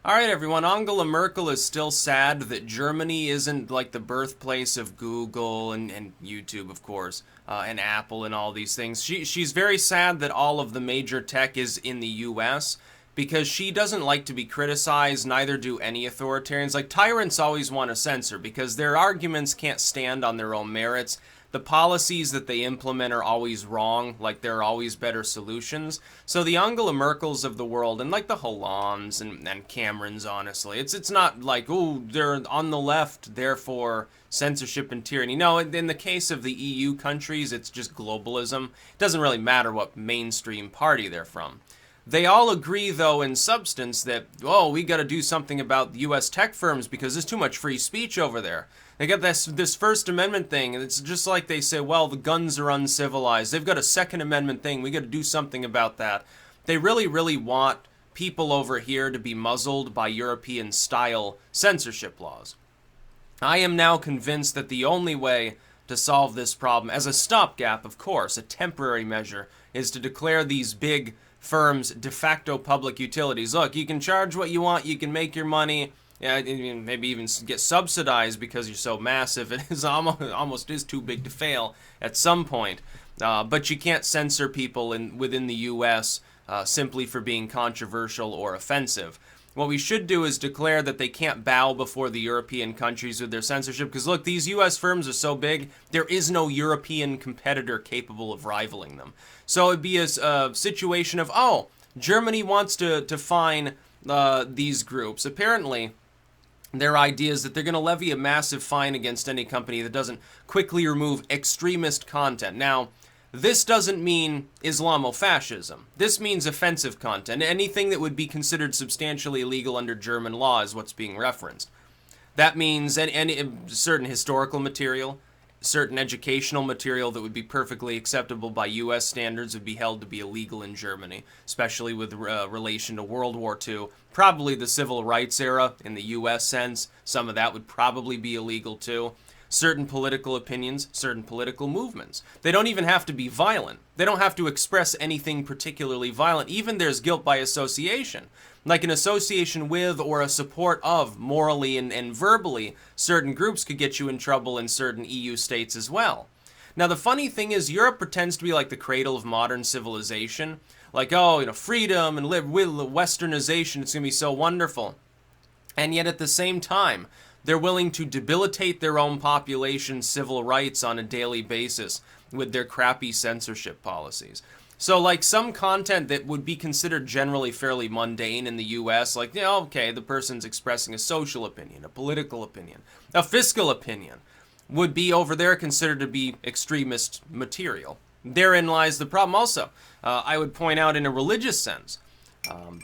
All right, everyone. Angela Merkel is still sad that Germany isn't like the birthplace of Google and YouTube, of course, and Apple and all these things. She's very sad that all of the major tech is in the U.S. because she doesn't like to be criticized. Neither do any authoritarians. Like tyrants always want to censor because their arguments can't stand on their own merits. The policies that they implement are always wrong, like there are always better solutions. So the Angela Merkels of the world, and like the Hollands and Camerons, honestly, it's not like, oh, they're on the left, therefore censorship and tyranny. No, in the case of the EU countries, it's just globalism. It doesn't really matter what mainstream party they're from. They all agree, though, in substance that, oh, we got to do something about U.S. tech firms because there's too much free speech over there. They got this First Amendment thing, and it's just like they say, well, the guns are uncivilized. They've got a Second Amendment thing. We got to do something about that. They really, really want people over here to be muzzled by European-style censorship laws. I am now convinced that the only way to solve this problem, as a stopgap, of course, a temporary measure, is to declare these big firms de facto public utilities. Look, you can charge what you want, you can make your money, maybe even get subsidized because you're so massive. It is almost is too big to fail at some point. But you can't censor people within the U.S. Simply for being controversial or offensive. What we should do is declare that they can't bow before the European countries with their censorship. Because look, these U.S. firms are so big, there is no European competitor capable of rivaling them. So it'd be a situation of, oh, Germany wants to fine these groups. Apparently, their idea is that they're going to levy a massive fine against any company that doesn't quickly remove extremist content. Now, this doesn't mean Islamofascism. This means offensive content. Anything that would be considered substantially illegal under German law is what's being referenced. That means any certain historical material, certain educational material that would be perfectly acceptable by U.S. standards would be held to be illegal in Germany, especially with relation to World War II. Probably the civil rights era in the U.S. sense. Some of that would probably be illegal too. Certain political opinions, certain political movements. They don't even have to be violent. They don't have to express anything particularly violent. Even there's guilt by association. Like an association with or a support of, morally and verbally, certain groups could get you in trouble in certain EU states as well. Now the funny thing is Europe pretends to be like the cradle of modern civilization. Like, oh, freedom and westernization, it's going to be so wonderful. And yet at the same time, they're willing to debilitate their own population's civil rights on a daily basis with their crappy censorship policies. So, like, some content that would be considered generally fairly mundane in the U.S., like, okay, the person's expressing a social opinion, a political opinion, a fiscal opinion, would be over there considered to be extremist material. Therein lies the problem also. I would point out in a religious sense,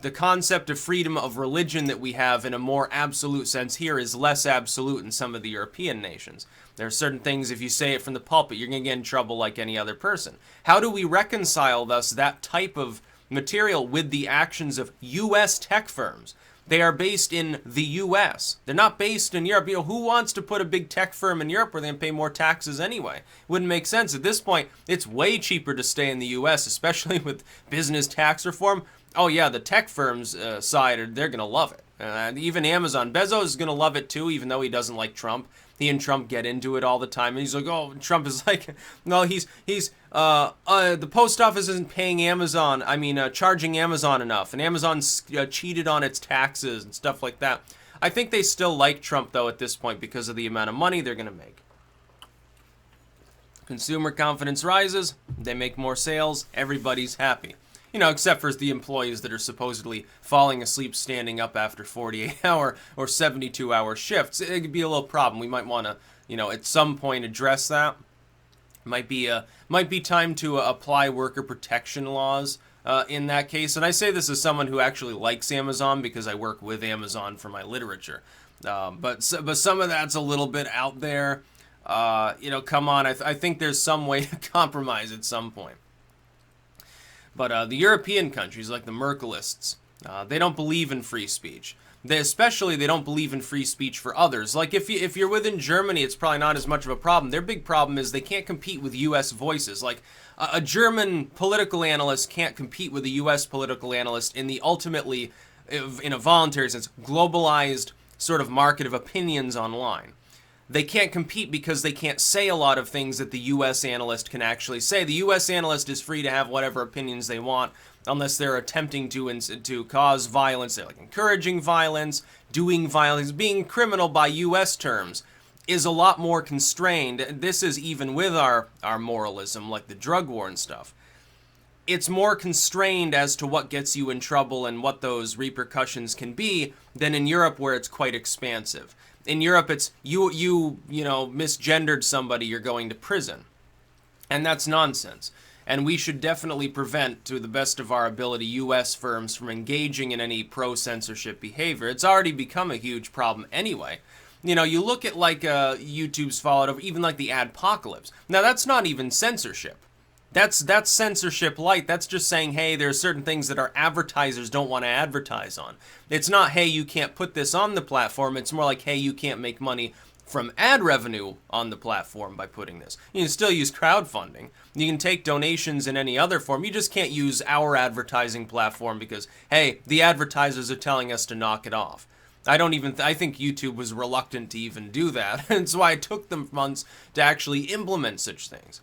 the concept of freedom of religion that we have in a more absolute sense here is less absolute in some of the European nations. There are certain things, if you say it from the pulpit, you're going to get in trouble like any other person. How do we reconcile, thus, that type of material with the actions of U.S. tech firms? They are based in the U.S. They're not based in Europe. Who wants to put a big tech firm in Europe where they're going to pay more taxes anyway? Wouldn't make sense. At this point, it's way cheaper to stay in the U.S., especially with business tax reform. Oh yeah, the tech firms side, they're going to love it. Even Amazon. Bezos is going to love it too, even though he doesn't like Trump. He and Trump get into it all the time. And he's like, oh, Trump is like, no, the post office isn't paying Amazon, charging Amazon enough. And Amazon's cheated on its taxes and stuff like that. I think they still like Trump, though, at this point because of the amount of money they're going to make. Consumer confidence rises, they make more sales, everybody's happy. Except for the employees that are supposedly falling asleep standing up after 48-hour or 72-hour shifts. It could be a little problem. We might want to, at some point address that. Might be time to apply worker protection laws in that case. And I say this as someone who actually likes Amazon because I work with Amazon for my literature. But some of that's a little bit out there. Come on. I think there's some way to compromise at some point. But the European countries, like the Merkelists, they don't believe in free speech. They don't believe in free speech for others. Like if you're within Germany, it's probably not as much of a problem. Their big problem is they can't compete with U.S. voices. Like a German political analyst can't compete with a U.S. political analyst in the ultimately in a voluntary sense, globalized sort of market of opinions online. They can't compete because they can't say a lot of things that the U.S. analyst can actually say. The U.S. analyst is free to have whatever opinions they want, unless they're attempting to cause violence. They're like encouraging violence, doing violence, being criminal by U.S. terms is a lot more constrained. This is even with our moralism, like the drug war and stuff. It's more constrained as to what gets you in trouble and what those repercussions can be than in Europe, where it's quite expansive. In Europe, it's you know, misgendered somebody, you're going to prison. And that's nonsense. And we should definitely prevent, to the best of our ability, U.S. firms from engaging in any pro-censorship behavior. It's already become a huge problem anyway. You know, you look at like YouTube's followed over, even like the adpocalypse. Now, that's not even censorship. That's censorship light. That's just saying, hey, there are certain things that our advertisers don't want to advertise on. It's not, hey, you can't put this on the platform. It's more like, hey, you can't make money from ad revenue on the platform by putting this. You can still use crowdfunding. You can take donations in any other form. You just can't use our advertising platform because, hey, the advertisers are telling us to knock it off. I think YouTube was reluctant to even do that. That's why it took them months to actually implement such things.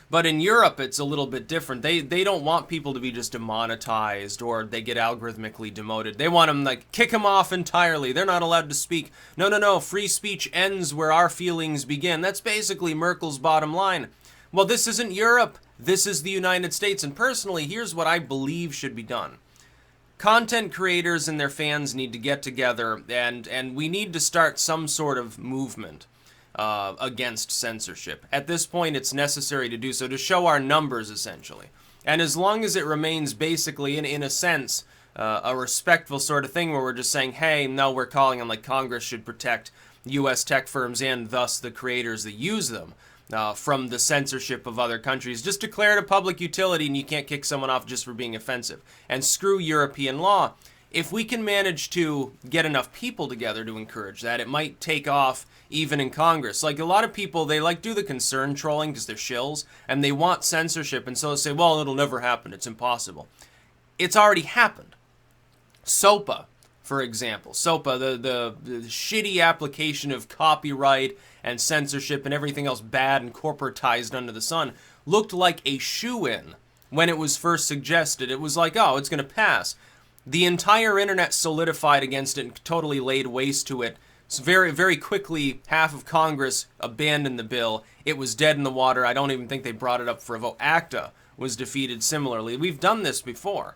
But in Europe, it's a little bit different. They don't want people to be just demonetized or they get algorithmically demoted. They want them, like, kick them off entirely. They're not allowed to speak. No. Free speech ends where our feelings begin. That's basically Merkel's bottom line. Well, this isn't Europe. This is the United States. And personally, here's what I believe should be done. Content creators and their fans need to get together, and we need to start some sort of movement against censorship. At this point, it's necessary to do so to show our numbers, essentially. And as long as it remains basically, in a sense, a respectful sort of thing where we're just saying, hey, no, we're calling on, like, Congress should protect U.S. tech firms and thus the creators that use them from the censorship of other countries. Just declare it a public utility and you can't kick someone off just for being offensive. And screw European law. If we can manage to get enough people together to encourage that, it might take off even in Congress. Like, a lot of people, they like do the concern trolling because they're shills, and they want censorship, and so they say, well, it'll never happen, it's impossible. It's already happened. SOPA, for example. SOPA, the shitty application of copyright and censorship and everything else bad and corporatized under the sun, looked like a shoo-in when it was first suggested. It was like, oh, it's going to pass. The entire internet solidified against it and totally laid waste to it. So very, very quickly, half of Congress abandoned the bill. It was dead in the water. I don't even think they brought it up for a vote. ACTA was defeated similarly. We've done this before.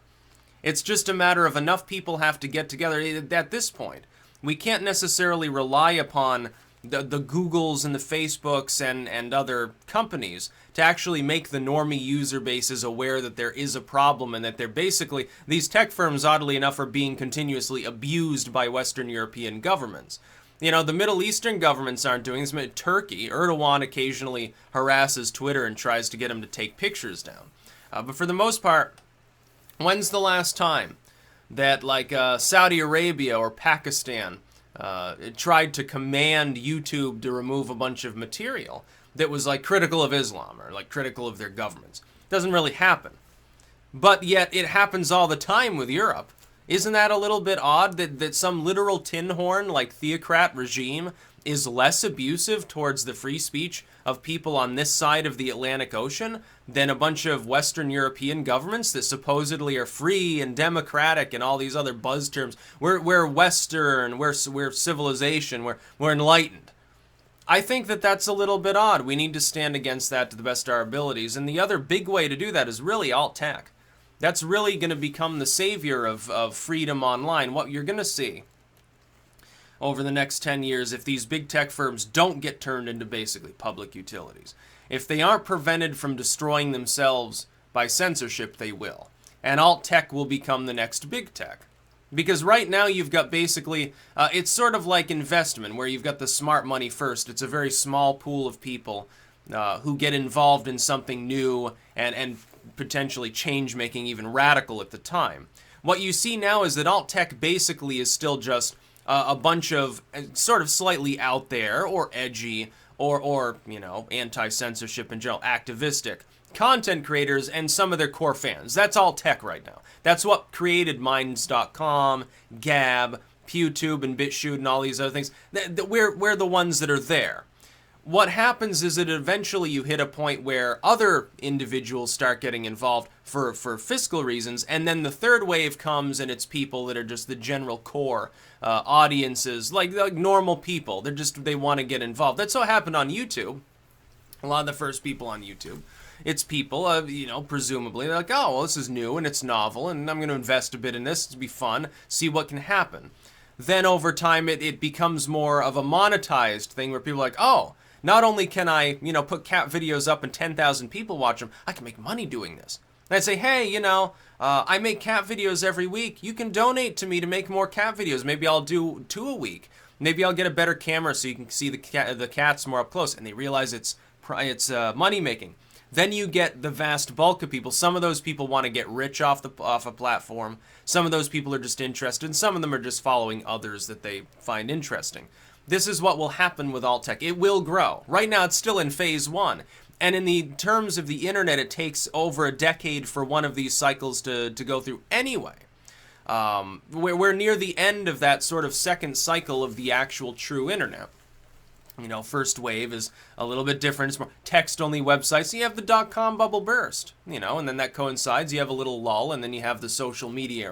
It's just a matter of enough people have to get together at this point. We can't necessarily rely upon the Googles and the Facebooks and other companies to actually make the normie user bases aware that there is a problem and that they're basically, these tech firms, oddly enough, are being continuously abused by Western European governments. You know, the Middle Eastern governments aren't doing this. Turkey, Erdogan occasionally harasses Twitter and tries to get them to take pictures down. But for the most part, when's the last time that, like, Saudi Arabia or Pakistan tried to command YouTube to remove a bunch of material that was, like, critical of Islam or, like, critical of their governments? Doesn't really happen. But yet it happens all the time with Europe. Isn't that a little bit odd that some literal tin horn, like, theocrat regime is less abusive towards the free speech of people on this side of the Atlantic Ocean than a bunch of Western European governments that supposedly are free and democratic and all these other buzz terms? We're Western, we're civilization, we're enlightened. I think that that's a little bit odd. We need to stand against that to the best of our abilities. And the other big way to do that is really alt-tech. That's really going to become the savior of freedom online. What you're going to see over the next 10 years, if these big tech firms don't get turned into basically public utilities, if they aren't prevented from destroying themselves by censorship, they will. And alt-tech will become the next big tech. Because right now you've got basically, it's sort of like investment, where you've got the smart money first. It's a very small pool of people who get involved in something new and potentially change-making, even radical at the time. What you see now is that alt-tech basically is still just a bunch of sort of slightly out there or edgy or you know, anti-censorship in general, activistic content creators and some of their core fans. That's all tech right now. That's what created Minds.com, Gab, PewTube, and BitChute, and all these other things. We're the ones that are there. What happens is that eventually you hit a point where other individuals start getting involved for fiscal reasons, and then the third wave comes, and it's people that are just the general core audiences, like normal people. They want to get involved. That's what happened on YouTube. A lot of the first people on YouTube, it's people, presumably, they're like, oh, well, this is new and it's novel, and I'm going to invest a bit in this to be fun, see what can happen. Then over time, it becomes more of a monetized thing where people are like, oh, not only can I, put cat videos up and 10,000 people watch them, I can make money doing this. And I say, hey, I make cat videos every week. You can donate to me to make more cat videos. Maybe I'll do 2 a week. Maybe I'll get a better camera so you can see the cats more up close. And they realize it's money making. Then you get the vast bulk of people. Some of those people want to get rich off a platform. Some of those people are just interested. And some of them are just following others that they find interesting. This is what will happen with alt tech. It will grow. Right now, it's still in phase 1. And in the terms of the internet, it takes over a decade for one of these cycles to go through anyway. We're near the end of that sort of second cycle of the actual true internet. First wave is a little bit different. It's more text-only websites. So you have the dot-com bubble burst, and then that coincides. You have a little lull, and then you have the social media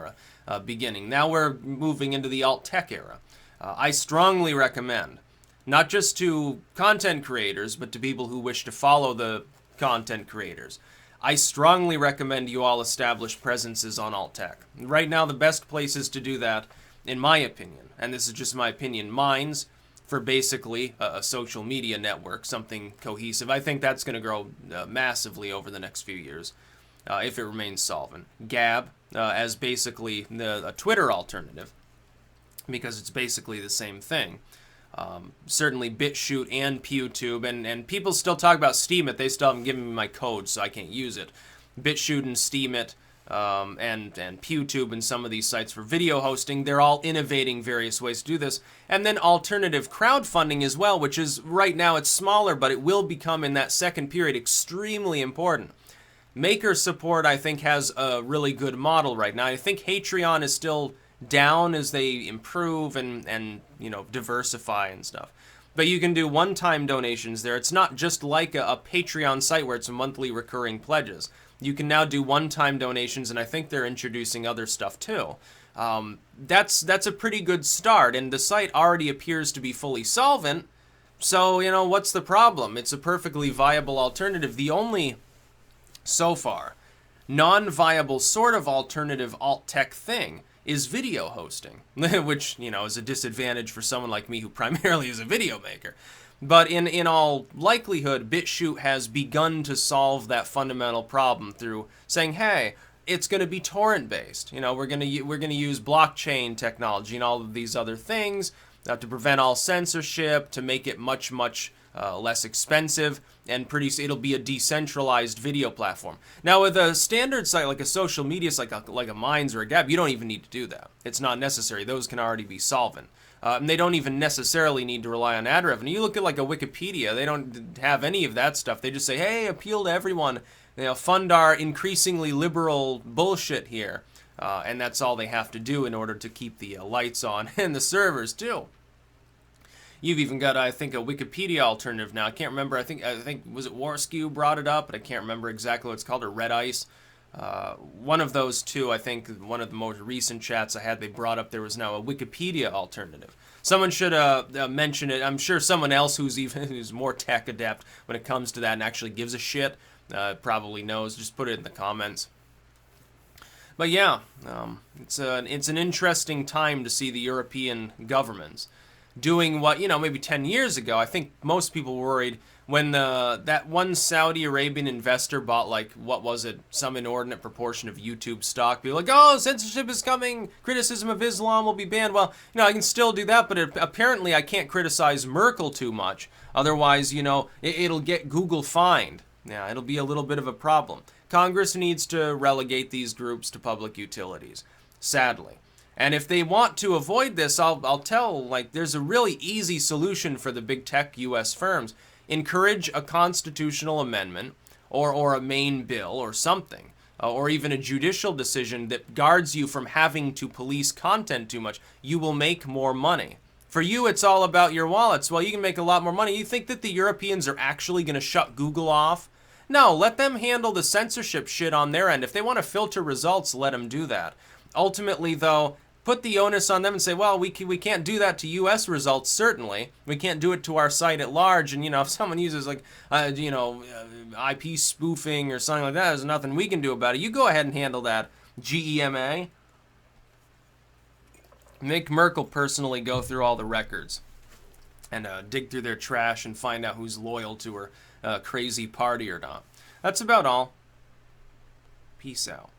era beginning. Now we're moving into the alt-tech era. I strongly recommend, not just to content creators, but to people who wish to follow the content creators, I strongly recommend you all establish presences on alt-tech. Right now, the best places to do that, in my opinion, and this is just my opinion, Minds, for basically a social media network, something cohesive. I think that's going to grow massively over the next few years, if it remains solvent. Gab, as basically a Twitter alternative, because it's basically the same thing. Certainly BitChute and PewTube, and people still talk about Steemit. They still haven't given me my code, so I can't use it. BitChute and Steemit, and PewTube and some of these sites for video hosting, they're all innovating various ways to do this. And then alternative crowdfunding as well, which is, right now it's smaller, but it will become in that second period extremely important. Maker support, I think, has a really good model right now. I think Patreon is still down as they improve and diversify and stuff. But you can do one-time donations there. It's not just like a Patreon site where it's monthly recurring pledges. You can now do one-time donations, and I think they're introducing other stuff too. That's a pretty good start, and the site already appears to be fully solvent. So, what's the problem? It's a perfectly viable alternative. The only, so far, non-viable sort of alternative alt-tech thing is video hosting, which, is a disadvantage for someone like me who primarily is a video maker. But in all likelihood, BitChute has begun to solve that fundamental problem through saying, hey, it's going to be torrent-based. We're going to use blockchain technology and all of these other things to prevent all censorship, to make it much, much less expensive, and it'll be a decentralized video platform. Now, with a standard site like a social media site, like a Minds or a Gab, you don't even need to do that. It's not necessary. Those can already be solvent. And they don't even necessarily need to rely on ad revenue. You look at like a Wikipedia, they don't have any of that stuff. They just say, hey, appeal to everyone. Fund our increasingly liberal bullshit here. And that's all they have to do in order to keep the lights on and the servers too. You've even got, I think, a Wikipedia alternative now. I can't remember. I think was it Warskew brought it up, but I can't remember exactly what it's called, or Red Ice. One of those two, I think, one of the most recent chats I had, they brought up there was now a Wikipedia alternative. Someone should mention it. I'm sure someone else who's more tech adept when it comes to that and actually gives a shit probably knows. Just put it in the comments. But yeah, it's an interesting time to see the European governments doing what, maybe 10 years ago, I think most people were worried when that one Saudi Arabian investor bought, like, what was it, some inordinate proportion of YouTube stock. People were like, oh, censorship is coming, criticism of Islam will be banned. Well, I can still do that, but apparently I can't criticize Merkel too much. Otherwise, it'll get Google fined. Yeah, it'll be a little bit of a problem. Congress needs to relegate these groups to public utilities, sadly. And if they want to avoid this, I'll tell, there's a really easy solution for the big tech U.S. firms. Encourage a constitutional amendment or a main bill or something, or even a judicial decision that guards you from having to police content too much, you will make more money. For you, it's all about your wallets. Well, you can make a lot more money. You think that the Europeans are actually going to shut Google off? No, let them handle the censorship shit on their end. If they want to filter results, let them do that. Ultimately, though, put the onus on them and say, well, we can't do that to U.S. results, certainly. We can't do it to our site at large. And, if someone uses, like, IP spoofing or something like that, there's nothing we can do about it. You go ahead and handle that, GEMA. Make Merkel personally go through all the records and dig through their trash and find out who's loyal to her crazy party or not. That's about all. Peace out.